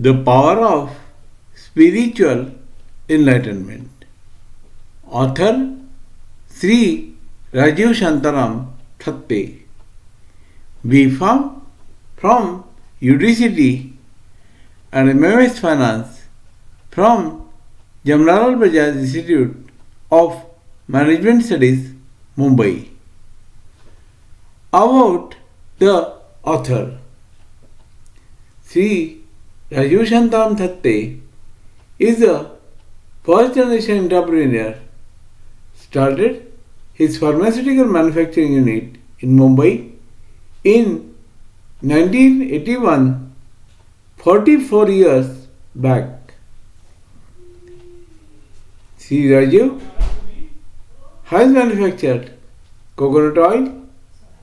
The power of spiritual enlightenment. Author Shri Rajeev Shantaram Thatte. We found from UDCT and MMS Finance from Jamnalal Bajaj Institute of Management Studies, Mumbai. About the author. Shri Rajeev Shantaram Thatte is a first generation entrepreneur. Started his pharmaceutical manufacturing unit in Mumbai in 1981, 44 years back. Shri Rajeev has manufactured coconut oil,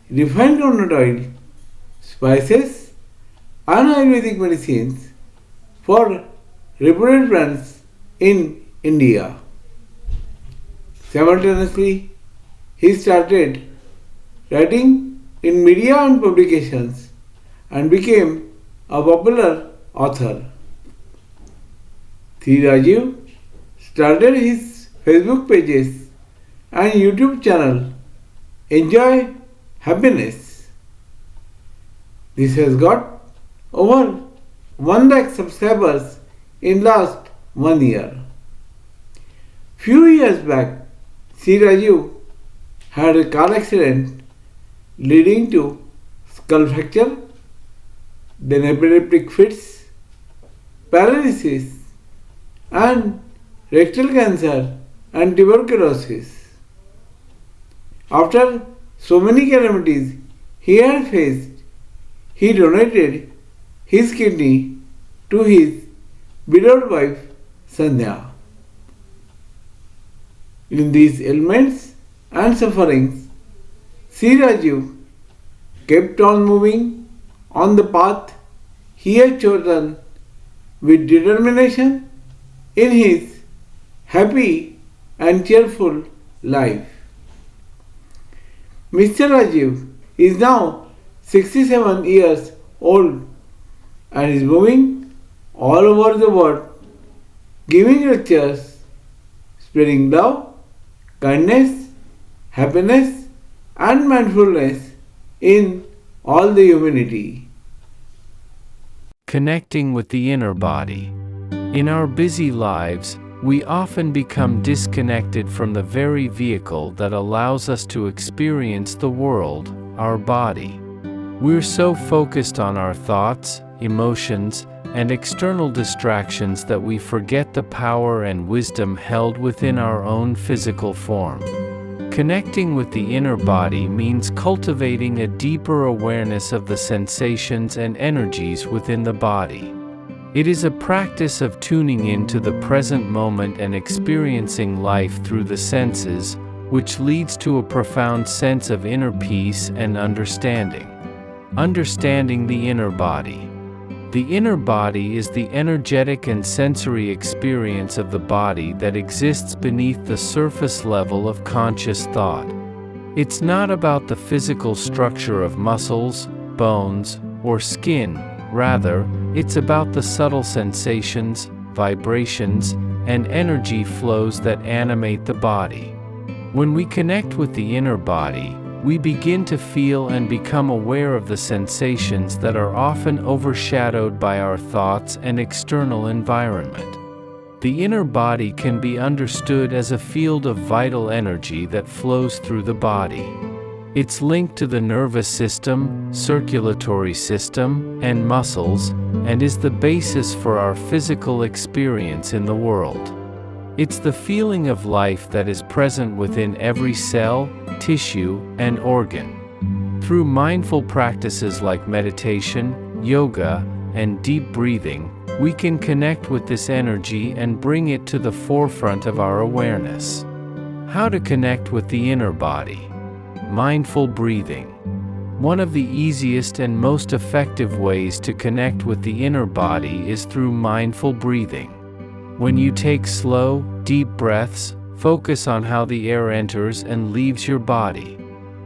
refined coconut oil, spices, and Ayurvedic medicines for reputed brands in India. Simultaneously, he started writing in media and publications and became a popular author. Shri Rajeev started his Facebook pages and YouTube channel Enjoy Happiness. This has got over 1 lakh subscribers in last 1 year. Few years back, Shri Rajeev had a car accident leading to skull fracture, then epileptic fits, paralysis, and rectal cancer and tuberculosis. After so many calamities he had faced, he donated his kidney to his widowed wife Sandhya. In these ailments and sufferings, Shri Rajeev kept on moving on the path he had chosen with determination in his happy and cheerful life. Mr. Rajeev is now 67 years old and is moving all over the world, giving lectures, spreading love, kindness, happiness, and mindfulness in all the humanity. Connecting with the inner body. In our busy lives, we often become disconnected from the very vehicle that allows us to experience the world, our body. We're so focused on our thoughts, emotions, and external distractions that we forget the power and wisdom held within our own physical form. Connecting with the inner body means cultivating a deeper awareness of the sensations and energies within the body. It is a practice of tuning into the present moment and experiencing life through the senses, which leads to a profound sense of inner peace and understanding. Understanding the inner body. The inner body is the energetic and sensory experience of the body that exists beneath the surface level of conscious thought. It's not about the physical structure of muscles, bones, or skin. Rather, it's about the subtle sensations, vibrations, and energy flows that animate the body. When we connect with the inner body, we begin to feel and become aware of the sensations that are often overshadowed by our thoughts and external environment. The inner body can be understood as a field of vital energy that flows through the body. It's linked to the nervous system, circulatory system, and muscles, and is the basis for our physical experience in the world. It's the feeling of life that is present within every cell, tissue, and organ. Through mindful practices like meditation, yoga, and deep breathing, we can connect with this energy and bring it to the forefront of our awareness. How to connect with the inner body. Mindful breathing. One of the easiest and most effective ways to connect with the inner body is through mindful breathing. When you take slow, deep breaths, focus on how the air enters and leaves your body.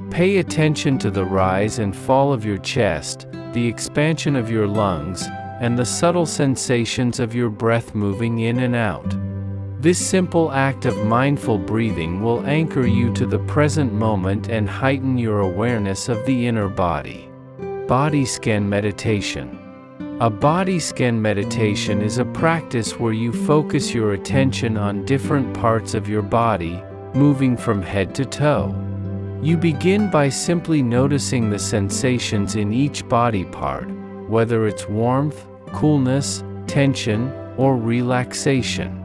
Pay attention to the rise and fall of your chest, the expansion of your lungs, and the subtle sensations of your breath moving in and out. This simple act of mindful breathing will anchor you to the present moment and heighten your awareness of the inner body. Body scan meditation. A body scan meditation is a practice where you focus your attention on different parts of your body, moving from head to toe. You begin by simply noticing the sensations in each body part, whether it's warmth, coolness, tension, or relaxation.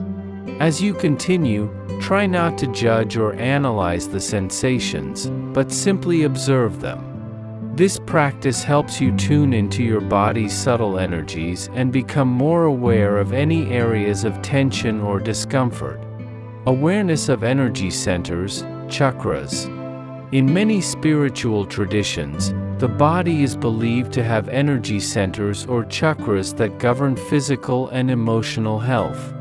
As you continue, try not to judge or analyze the sensations, but simply observe them. This practice helps you tune into your body's subtle energies and become more aware of any areas of tension or discomfort. Awareness of energy centers, chakras. In many spiritual traditions, the body is believed to have energy centers or chakras that govern physical and emotional health.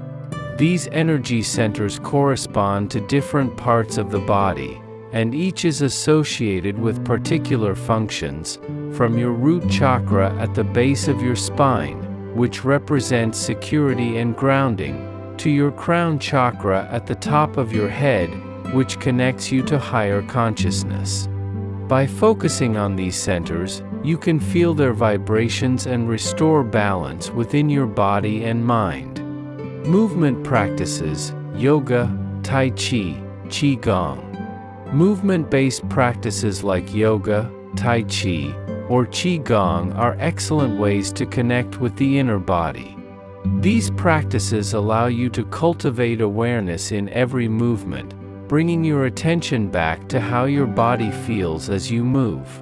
These energy centers correspond to different parts of the body, and each is associated with particular functions, from your root chakra at the base of your spine, which represents security and grounding, to your crown chakra at the top of your head, which connects you to higher consciousness. By focusing on these centers, you can feel their vibrations and restore balance within your body and mind. Movement practices, yoga, tai chi, qigong. Movement-based practices like yoga, tai chi, or qigong are excellent ways to connect with the inner body. These practices allow you to cultivate awareness in every movement, bringing your attention back to how your body feels as you move.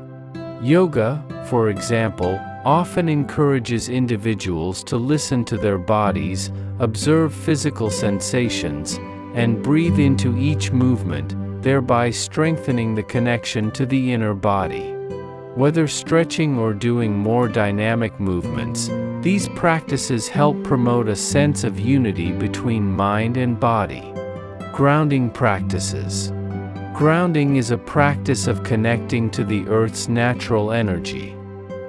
Yoga, for example, often encourages individuals to listen to their bodies, observe physical sensations, and breathe into each movement, thereby strengthening the connection to the inner body. Whether stretching or doing more dynamic movements, these practices help promote a sense of unity between mind and body. Grounding practices. Grounding is a practice of connecting to the Earth's natural energy.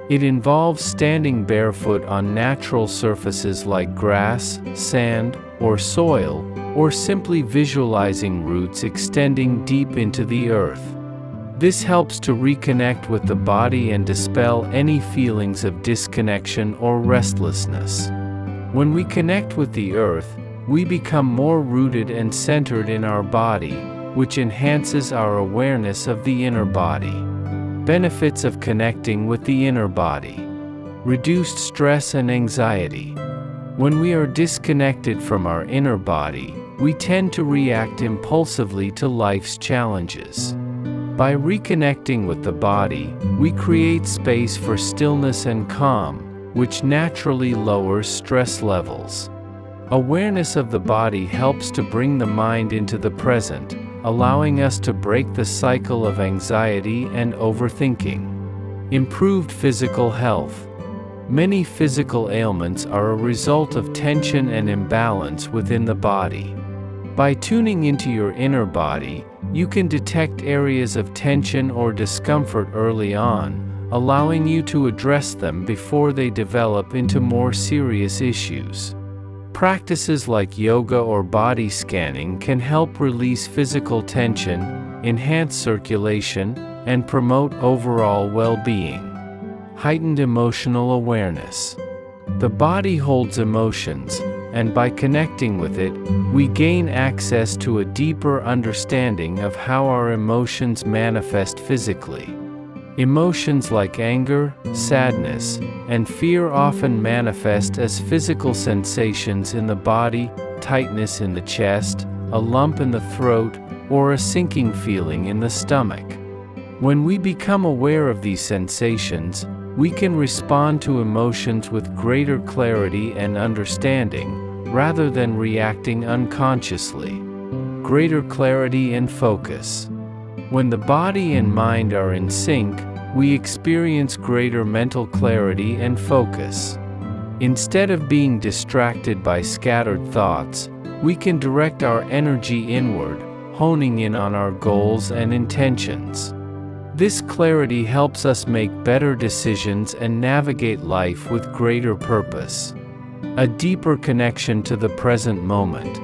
It involves standing barefoot on natural surfaces like grass, sand, or soil, or simply visualizing roots extending deep into the earth. This helps to reconnect with the body and dispel any feelings of disconnection or restlessness. When we connect with the earth, we become more rooted and centered in our body, which enhances our awareness of the inner body. Benefits of connecting with the inner body. Reduced stress and anxiety. When we are disconnected from our inner body, we tend to react impulsively to life's challenges. By reconnecting with the body, we create space for stillness and calm, which naturally lowers stress levels. Awareness of the body helps to bring the mind into the present, allowing us to break the cycle of anxiety and overthinking. Improved physical health. Many physical ailments are a result of tension and imbalance within the body. By tuning into your inner body, you can detect areas of tension or discomfort early on, allowing you to address them before they develop into more serious issues. Practices like yoga or body scanning can help release physical tension, enhance circulation, and promote overall well-being. Heightened emotional awareness. The body holds emotions, and by connecting with it, we gain access to a deeper understanding of how our emotions manifest physically. Emotions like anger, sadness, and fear often manifest as physical sensations in the body, tightness in the chest, a lump in the throat, or a sinking feeling in the stomach. When we become aware of these sensations, we can respond to emotions with greater clarity and understanding, rather than reacting unconsciously. Greater clarity and focus. When the body and mind are in sync, we experience greater mental clarity and focus. Instead of being distracted by scattered thoughts, we can direct our energy inward, honing in on our goals and intentions. This clarity helps us make better decisions and navigate life with greater purpose. A deeper connection to the present moment.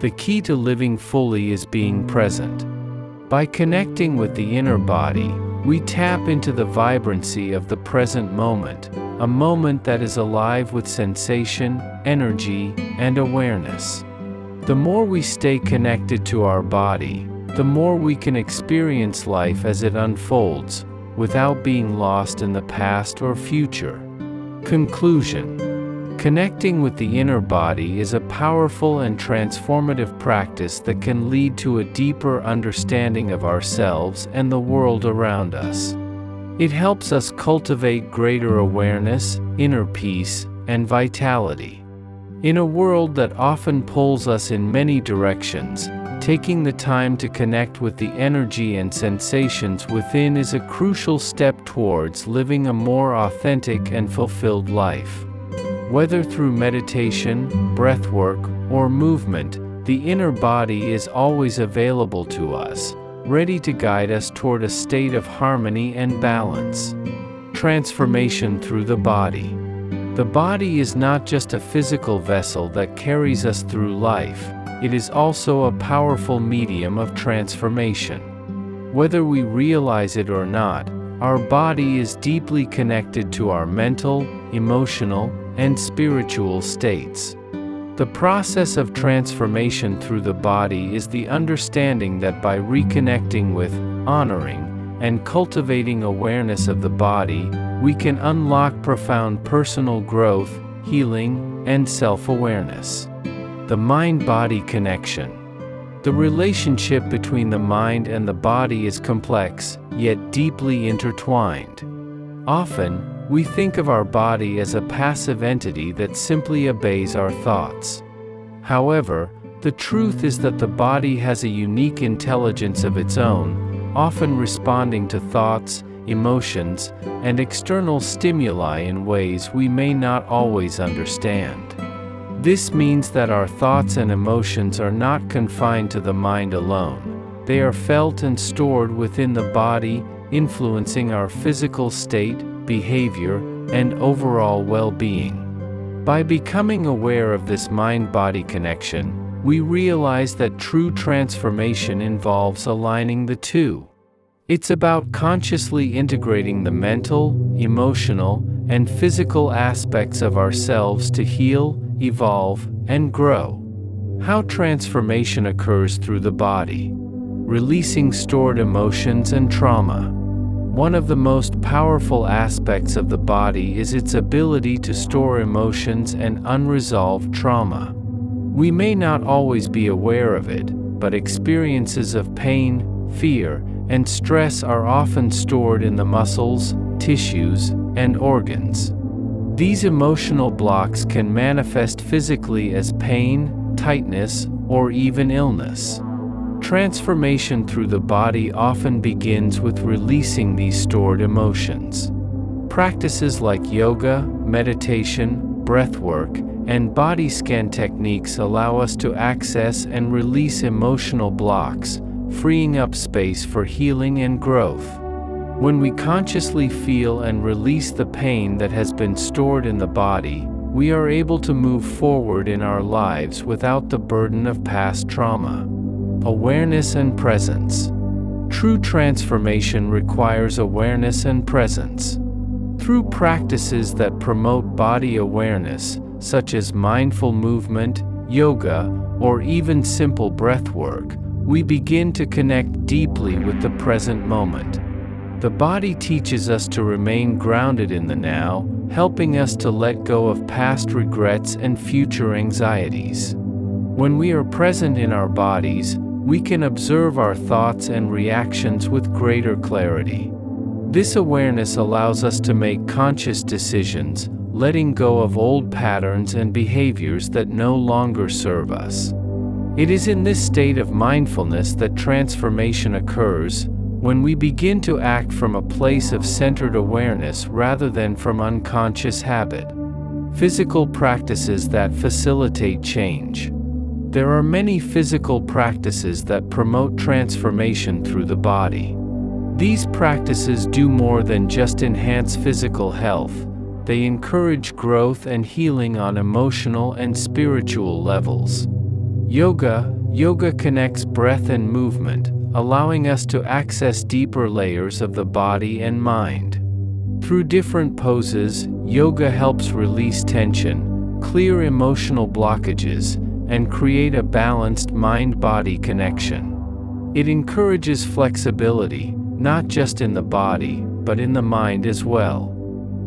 The key to living fully is being present. By connecting with the inner body, we tap into the vibrancy of the present moment, a moment that is alive with sensation, energy, and awareness. The more we stay connected to our body, the more we can experience life as it unfolds, without being lost in the past or future. Conclusion. Connecting with the inner body is a powerful and transformative practice that can lead to a deeper understanding of ourselves and the world around us. It helps us cultivate greater awareness, inner peace, and vitality. In a world that often pulls us in many directions, taking the time to connect with the energy and sensations within is a crucial step towards living a more authentic and fulfilled life. Whether through meditation, breathwork, or movement, the inner body is always available to us, ready to guide us toward a state of harmony and balance. Transformation through the body. The body is not just a physical vessel that carries us through life, it is also a powerful medium of transformation. Whether we realize it or not, our body is deeply connected to our mental, emotional, and spiritual states. The process of transformation through the body is the understanding that by reconnecting with, honoring, and cultivating awareness of the body, we can unlock profound personal growth, healing, and self-awareness. The mind-body connection. The relationship between the mind and the body is complex, yet deeply intertwined. Often, we think of our body as a passive entity that simply obeys our thoughts. However, the truth is that the body has a unique intelligence of its own, often responding to thoughts, emotions, and external stimuli in ways we may not always understand. This means that our thoughts and emotions are not confined to the mind alone. They are felt and stored within the body, influencing our physical state, behavior, and overall well-being. By becoming aware of this mind-body connection, we realize that true transformation involves aligning the two. It's about consciously integrating the mental, emotional, and physical aspects of ourselves to heal, evolve, and grow. How transformation occurs through the body. Releasing stored emotions and trauma. One of the most powerful aspects of the body is its ability to store emotions and unresolved trauma. We may not always be aware of it, but experiences of pain, fear, and stress are often stored in the muscles, tissues, and organs. These emotional blocks can manifest physically as pain, tightness, or even illness. Transformation through the body often begins with releasing these stored emotions. Practices like yoga, meditation, breathwork, and body scan techniques allow us to access and release emotional blocks, freeing up space for healing and growth. When we consciously feel and release the pain that has been stored in the body, we are able to move forward in our lives without the burden of past trauma. Awareness and presence. True transformation requires awareness and presence. Through practices that promote body awareness, such as mindful movement, yoga, or even simple breath work, we begin to connect deeply with the present moment. The body teaches us to remain grounded in the now, helping us to let go of past regrets and future anxieties. When we are present in our bodies, we can observe our thoughts and reactions with greater clarity. This awareness allows us to make conscious decisions, letting go of old patterns and behaviors that no longer serve us. It is in this state of mindfulness that transformation occurs, when we begin to act from a place of centered awareness rather than from unconscious habit. Physical practices that facilitate change. There are many physical practices that promote transformation through the body. These practices do more than just enhance physical health, they encourage growth and healing on emotional and spiritual levels. Yoga connects breath and movement, allowing us to access deeper layers of the body and mind. Through different poses, yoga helps release tension, clear emotional blockages, and create a balanced mind-body connection. It encourages flexibility, not just in the body, but in the mind as well.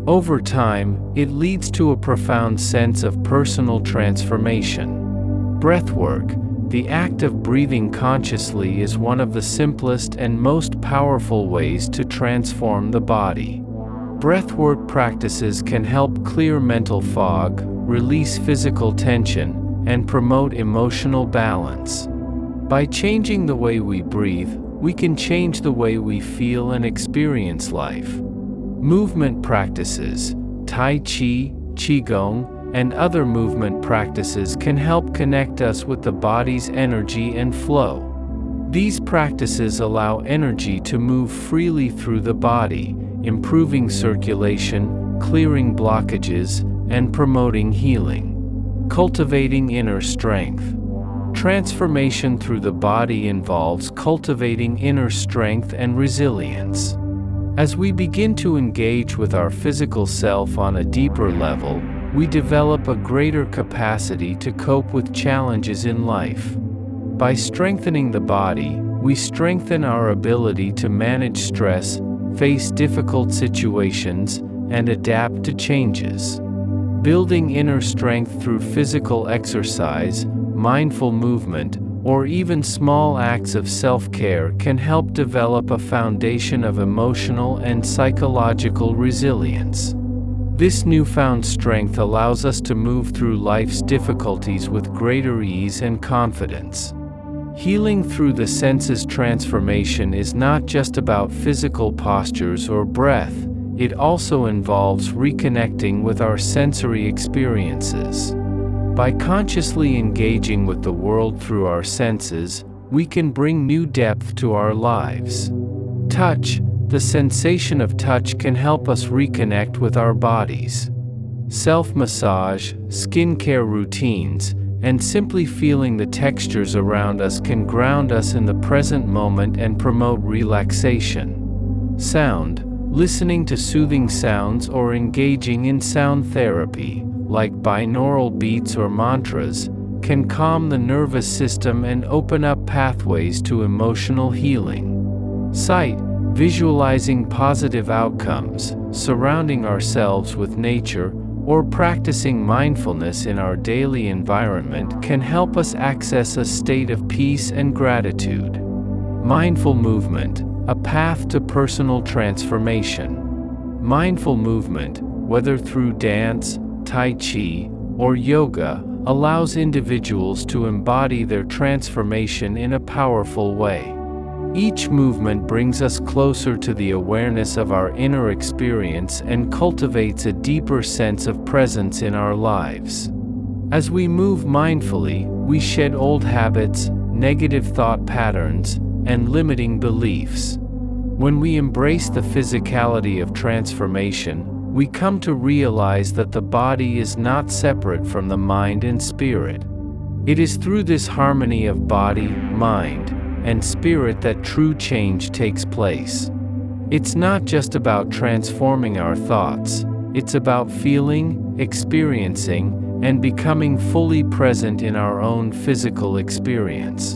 Over time, it leads to a profound sense of personal transformation. Breathwork, the act of breathing consciously, is one of the simplest and most powerful ways to transform the body. Breathwork practices can help clear mental fog, release physical tension, and promote emotional balance. By changing the way we breathe, we can change the way we feel and experience life. Movement practices, Tai Chi, Qigong, and other movement practices can help connect us with the body's energy and flow. These practices allow energy to move freely through the body, improving circulation, clearing blockages, and promoting healing. Cultivating inner strength. Transformation through the body involves cultivating inner strength and resilience. As we begin to engage with our physical self on a deeper level, we develop a greater capacity to cope with challenges in life. By strengthening the body, we strengthen our ability to manage stress, face difficult situations, and adapt to changes. Building inner strength through physical exercise, mindful movement, or even small acts of self-care can help develop a foundation of emotional and psychological resilience. This newfound strength allows us to move through life's difficulties with greater ease and confidence. Healing through the senses transformation is not just about physical postures or breath, it also involves reconnecting with our sensory experiences. By consciously engaging with the world through our senses, we can bring new depth to our lives. Touch. The sensation of touch can help us reconnect with our bodies. Self-massage, skincare routines, and simply feeling the textures around us can ground us in the present moment and promote relaxation. Sound. Listening to soothing sounds or engaging in sound therapy, like binaural beats or mantras, can calm the nervous system and open up pathways to emotional healing. Sight. Visualizing positive outcomes, surrounding ourselves with nature, or practicing mindfulness in our daily environment can help us access a state of peace and gratitude. Mindful movement, a path to personal transformation. Mindful movement, whether through dance, Tai Chi, or yoga, allows individuals to embody their transformation in a powerful way. Each movement brings us closer to the awareness of our inner experience and cultivates a deeper sense of presence in our lives. As we move mindfully, we shed old habits, negative thought patterns, and limiting beliefs. When we embrace the physicality of transformation, we come to realize that the body is not separate from the mind and spirit. It is through this harmony of body, mind, and spirit that true change takes place. It's not just about transforming our thoughts, it's about feeling, experiencing, and becoming fully present in our own physical experience.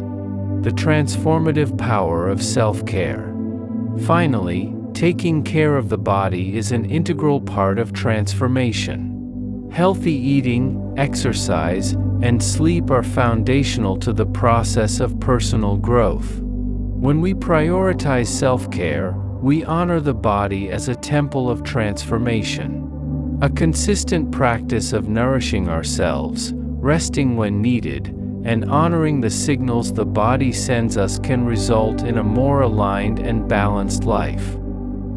The transformative power of self-care. Finally, taking care of the body is an integral part of transformation. Healthy eating, exercise, and sleep are foundational to the process of personal growth. When we prioritize self-care, we honor the body as a temple of transformation. A consistent practice of nourishing ourselves, resting when needed, and honoring the signals the body sends us can result in a more aligned and balanced life.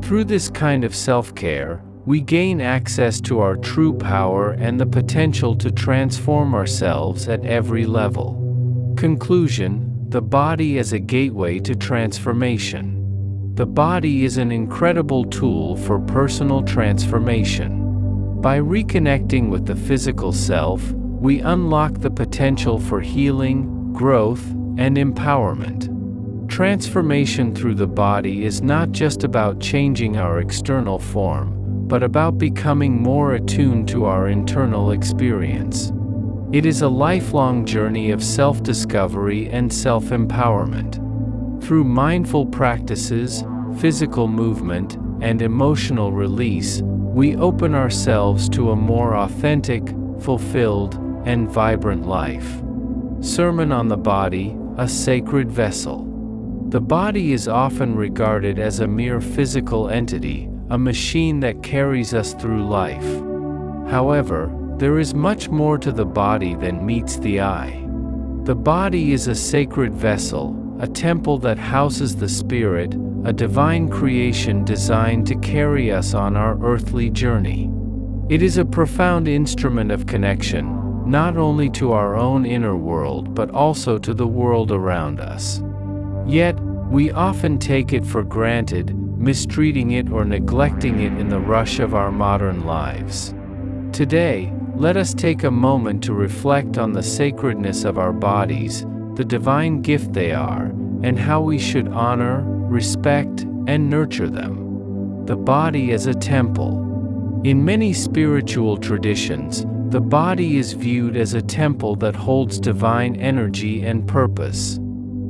Through this kind of self-care, we gain access to our true power and the potential to transform ourselves at every level. Conclusion: the body as a gateway to transformation. The body is an incredible tool for personal transformation. By reconnecting with the physical self, we unlock the potential for healing, growth, and empowerment. Transformation through the body is not just about changing our external form, but about becoming more attuned to our internal experience. It is a lifelong journey of self-discovery and self-empowerment. Through mindful practices, physical movement, and emotional release, we open ourselves to a more authentic, fulfilled, and vibrant life. Sermon on the Body, a Sacred Vessel. The body is often regarded as a mere physical entity, a machine that carries us through life. However, there is much more to the body than meets the eye. The body is a sacred vessel, a temple that houses the spirit, a divine creation designed to carry us on our earthly journey. It is a profound instrument of connection, not only to our own inner world but also to the world around us. Yet, we often take it for granted, mistreating it or neglecting it in the rush of our modern lives. Today, let us take a moment to reflect on the sacredness of our bodies, the divine gift they are, and how we should honor, respect, and nurture them. The body as a temple. In many spiritual traditions, the body is viewed as a temple that holds divine energy and purpose.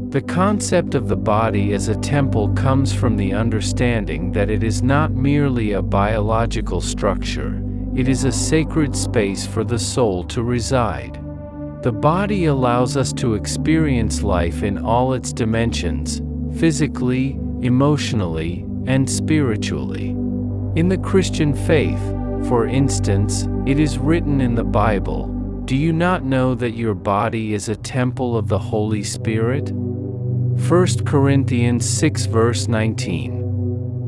The concept of the body as a temple comes from the understanding that it is not merely a biological structure, it is a sacred space for the soul to reside. The body allows us to experience life in all its dimensions, physically, emotionally, and spiritually. In the Christian faith, for instance, it is written in the Bible, "Do you not know that your body is a temple of the Holy Spirit?" 1 Corinthians 6 verse 19.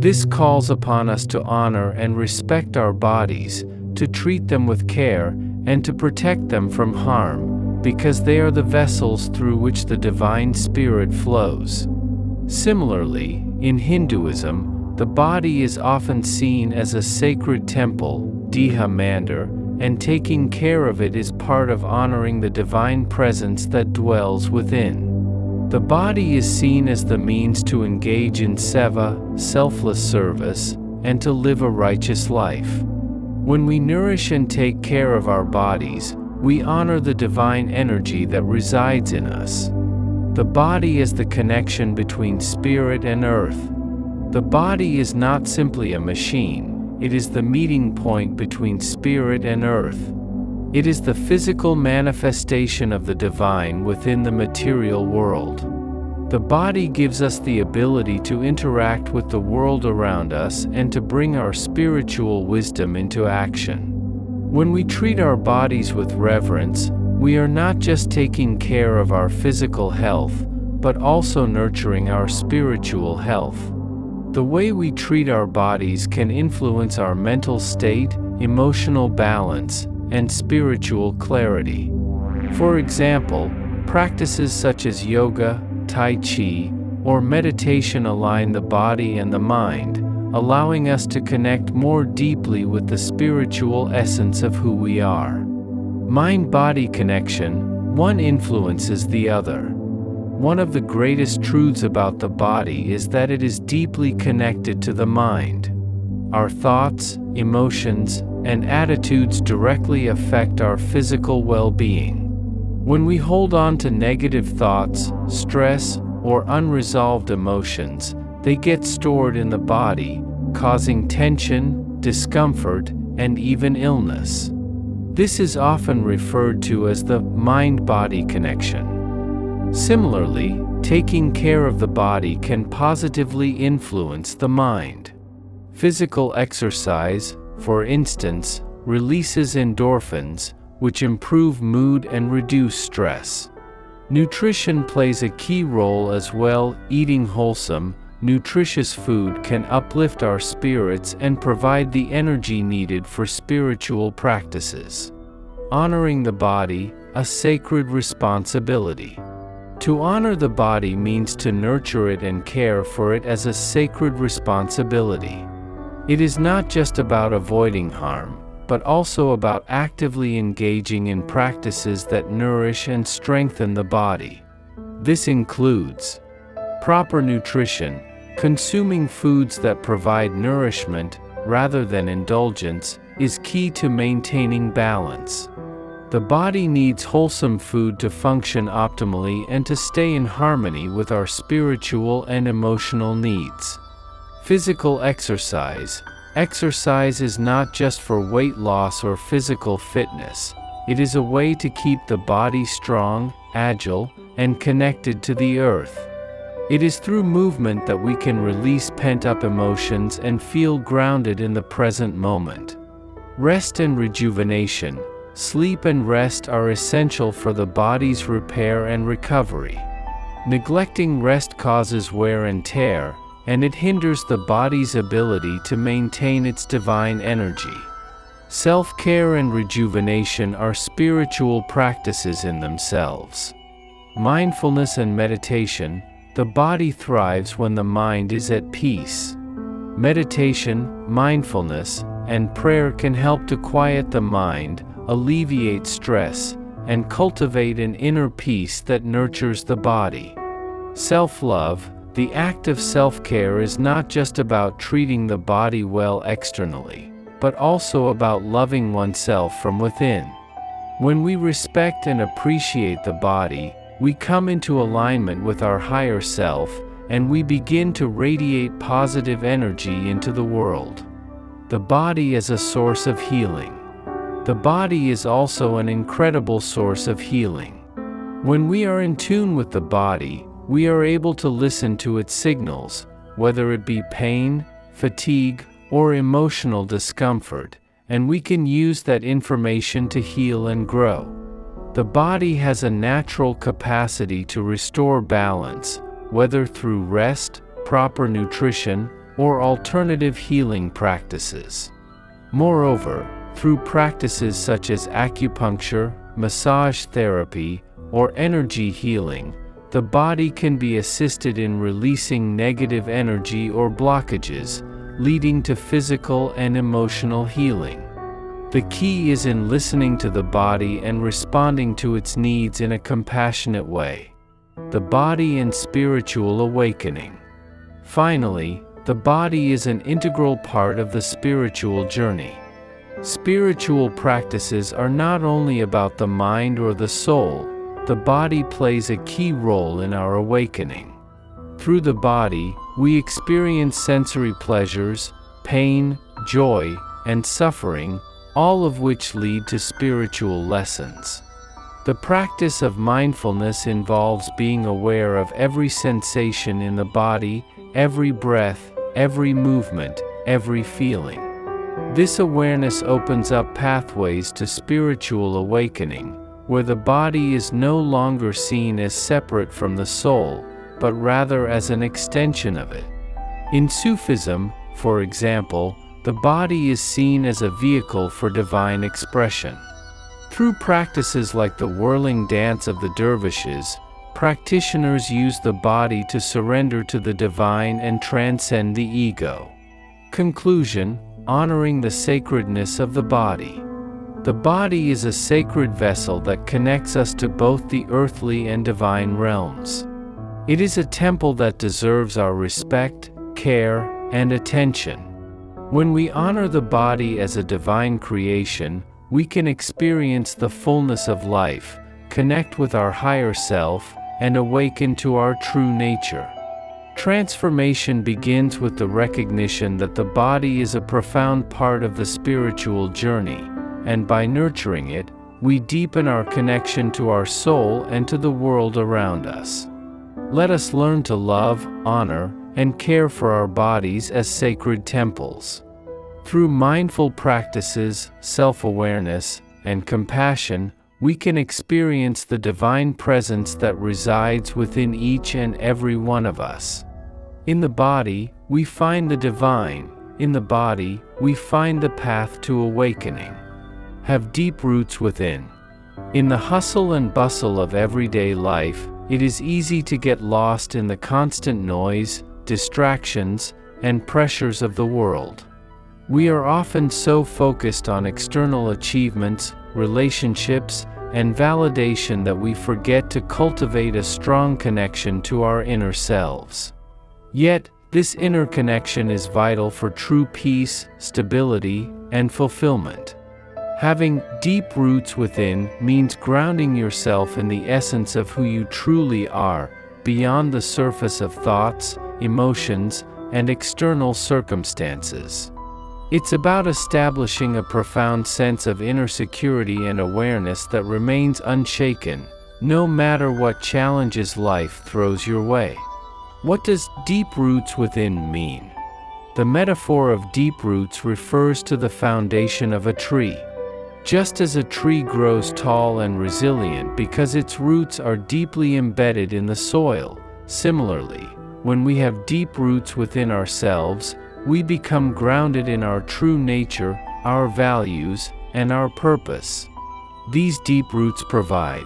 This calls upon us to honor and respect our bodies, to treat them with care, and to protect them from harm, because they are the vessels through which the divine spirit flows. Similarly, in Hinduism, the body is often seen as a sacred temple, Deha Mandir, and taking care of it is part of honoring the divine presence that dwells within. The body is seen as the means to engage in seva, selfless service, and to live a righteous life. When we nourish and take care of our bodies, we honor the divine energy that resides in us. The body is the connection between spirit and earth. The body is not simply a machine, it is the meeting point between spirit and earth. It is the physical manifestation of the divine within the material world. The body gives us the ability to interact with the world around us and to bring our spiritual wisdom into action. When we treat our bodies with reverence, we are not just taking care of our physical health, but also nurturing our spiritual health. The way we treat our bodies can influence our mental state, emotional balance, and spiritual clarity. For example, practices such as yoga, tai chi, or meditation align the body and the mind, allowing us to connect more deeply with the spiritual essence of who we are. Mind-body connection, one influences the other. One of the greatest truths about the body is that it is deeply connected to the mind. Our thoughts, emotions, and attitudes directly affect our physical well-being. When we hold on to negative thoughts, stress, or unresolved emotions, they get stored in the body, causing tension, discomfort, and even illness. This is often referred to as the mind-body connection. Similarly, taking care of the body can positively influence the mind. Physical exercise, for instance, releases endorphins, which improve mood and reduce stress. Nutrition plays a key role as well. Eating wholesome, nutritious food can uplift our spirits and provide the energy needed for spiritual practices. Honoring the body, a sacred responsibility. To honor the body means to nurture it and care for it as a sacred responsibility. It is not just about avoiding harm, but also about actively engaging in practices that nourish and strengthen the body. This includes proper nutrition, consuming foods that provide nourishment rather than indulgence, is key to maintaining balance. The body needs wholesome food to function optimally and to stay in harmony with our spiritual and emotional needs. Physical exercise. Exercise is not just for weight loss or physical fitness. It is a way to keep the body strong, agile, and connected to the earth. It is through movement that we can release pent-up emotions and feel grounded in the present moment. Rest and rejuvenation. Sleep and rest are essential for the body's repair and recovery. Neglecting rest causes wear and tear, and it hinders the body's ability to maintain its divine energy. Self-care and rejuvenation are spiritual practices in themselves. Mindfulness and meditation. The body thrives when the mind is at peace. Meditation, mindfulness, and prayer can help to quiet the mind, alleviate stress, and cultivate an inner peace that nurtures the body. Self-love. The act of self-care is not just about treating the body well externally, but also about loving oneself from within. When we respect and appreciate the body, we come into alignment with our higher self, and we begin to radiate positive energy into the world. The body is a source of healing. The body is also an incredible source of healing. When we are in tune with the body, we are able to listen to its signals, whether it be pain, fatigue, or emotional discomfort, and we can use that information to heal and grow. The body has a natural capacity to restore balance, whether through rest, proper nutrition, or alternative healing practices. Moreover, through practices such as acupuncture, massage therapy, or energy healing, the body can be assisted in releasing negative energy or blockages, leading to physical and emotional healing. The key is in listening to the body and responding to its needs in a compassionate way. The body and spiritual awakening. Finally, the body is an integral part of the spiritual journey. Spiritual practices are not only about the mind or the soul. The body plays a key role in our awakening. Through the body, we experience sensory pleasures, pain, joy, and suffering, all of which lead to spiritual lessons. The practice of mindfulness involves being aware of every sensation in the body, every breath, every movement, every feeling. This awareness opens up pathways to spiritual awakening, where the body is no longer seen as separate from the soul, but rather as an extension of it. In Sufism, for example, the body is seen as a vehicle for divine expression. Through practices like the whirling dance of the dervishes, practitioners use the body to surrender to the divine and transcend the ego. Conclusion: honoring the sacredness of the body. The body is a sacred vessel that connects us to both the earthly and divine realms. It is a temple that deserves our respect, care, and attention. When we honor the body as a divine creation, we can experience the fullness of life, connect with our higher self, and awaken to our true nature. Transformation begins with the recognition that the body is a profound part of the spiritual journey, and by nurturing it, we deepen our connection to our soul and to the world around us. Let us learn to love, honor, and care for our bodies as sacred temples. Through mindful practices, self-awareness, and compassion, we can experience the divine presence that resides within each and every one of us. In the body, we find the divine. In the body, we find the path to awakening. Have deep roots within. In the hustle and bustle of everyday life, it is easy to get lost in the constant noise, distractions, and pressures of the world. We are often so focused on external achievements, relationships, and validation that we forget to cultivate a strong connection to our inner selves. Yet, this inner connection is vital for true peace, stability, and fulfillment. Having deep roots within means grounding yourself in the essence of who you truly are, beyond the surface of thoughts, emotions, and external circumstances. It's about establishing a profound sense of inner security and awareness that remains unshaken, no matter what challenges life throws your way. What does deep roots within mean? The metaphor of deep roots refers to the foundation of a tree. Just as a tree grows tall and resilient because its roots are deeply embedded in the soil, similarly, when we have deep roots within ourselves, we become grounded in our true nature, our values, and our purpose. These deep roots provide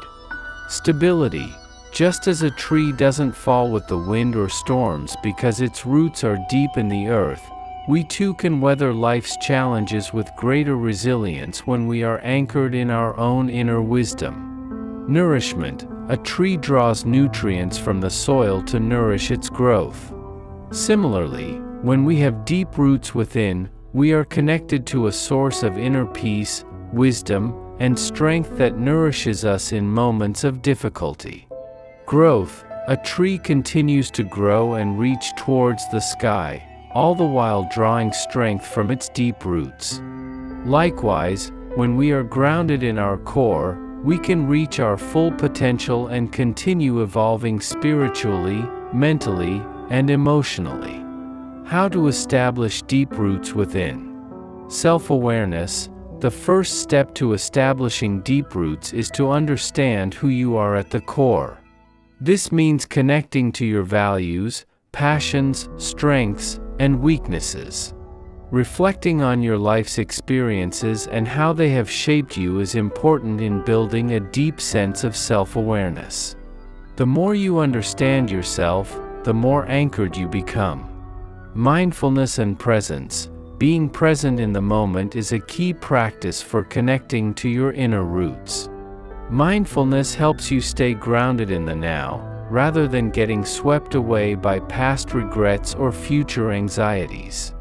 stability. Just as a tree doesn't fall with the wind or storms because its roots are deep in the earth, we too can weather life's challenges with greater resilience when we are anchored in our own inner wisdom. Nourishment. A tree draws nutrients from the soil to nourish its growth. Similarly, when we have deep roots within, we are connected to a source of inner peace, wisdom, and strength that nourishes us in moments of difficulty. Growth. A tree continues to grow and reach towards the sky, all the while drawing strength from its deep roots. Likewise, when we are grounded in our core, we can reach our full potential and continue evolving spiritually, mentally, and emotionally. How to establish deep roots within? Self-awareness. The first step to establishing deep roots is to understand who you are at the core. This means connecting to your values, passions, strengths, and weaknesses. Reflecting on your life's experiences and how they have shaped you is important in building a deep sense of self-awareness. The more you understand yourself, the more anchored you become. Mindfulness and presence. Being present in the moment is a key practice for connecting to your inner roots. Mindfulness helps you stay grounded in the now, rather than getting swept away by past regrets or future anxieties.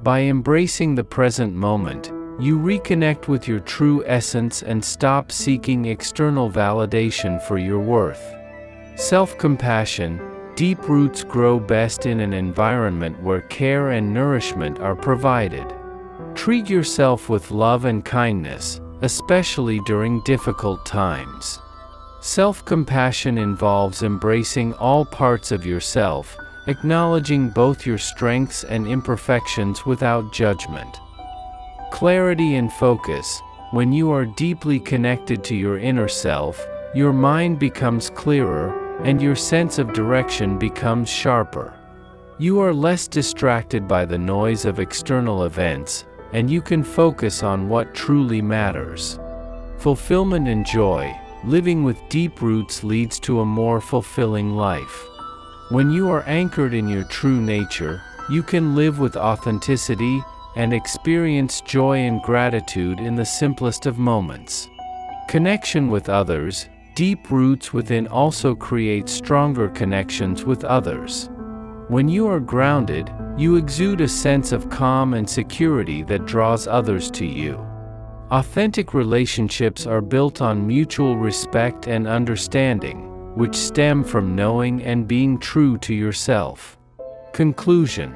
By embracing the present moment, you reconnect with your true essence and stop seeking external validation for your worth. Self-compassion. Deep roots grow best in an environment where care and nourishment are provided. Treat yourself with love and kindness, especially during difficult times. Self-compassion involves embracing all parts of yourself, acknowledging both your strengths and imperfections without judgment. Clarity and focus. When you are deeply connected to your inner self, your mind becomes clearer, and your sense of direction becomes sharper. You are less distracted by the noise of external events, and you can focus on what truly matters. Fulfillment and joy. Living with deep roots leads to a more fulfilling life. When you are anchored in your true nature, you can live with authenticity and experience joy and gratitude in the simplest of moments. Connection with others. Deep roots within also create stronger connections with others. When you are grounded, you exude a sense of calm and security that draws others to you. Authentic relationships are built on mutual respect and understanding, which stem from knowing and being true to yourself. Conclusion.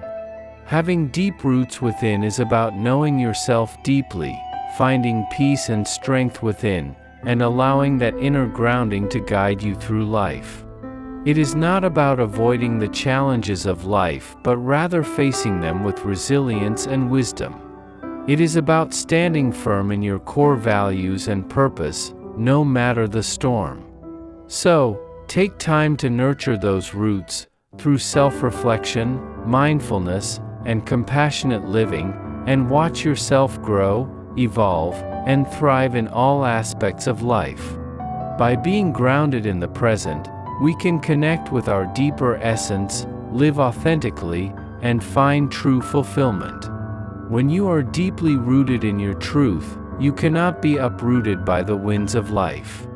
Having deep roots within is about knowing yourself deeply, finding peace and strength within, and allowing that inner grounding to guide you through life. It is not about avoiding the challenges of life, but rather facing them with resilience and wisdom. It is about standing firm in your core values and purpose, no matter the storm. So, take time to nurture those roots, through self-reflection, mindfulness, and compassionate living, and watch yourself grow, evolve, and thrive in all aspects of life. By being grounded in the present, we can connect with our deeper essence, live authentically, and find true fulfillment. When you are deeply rooted in your truth, you cannot be uprooted by the winds of life.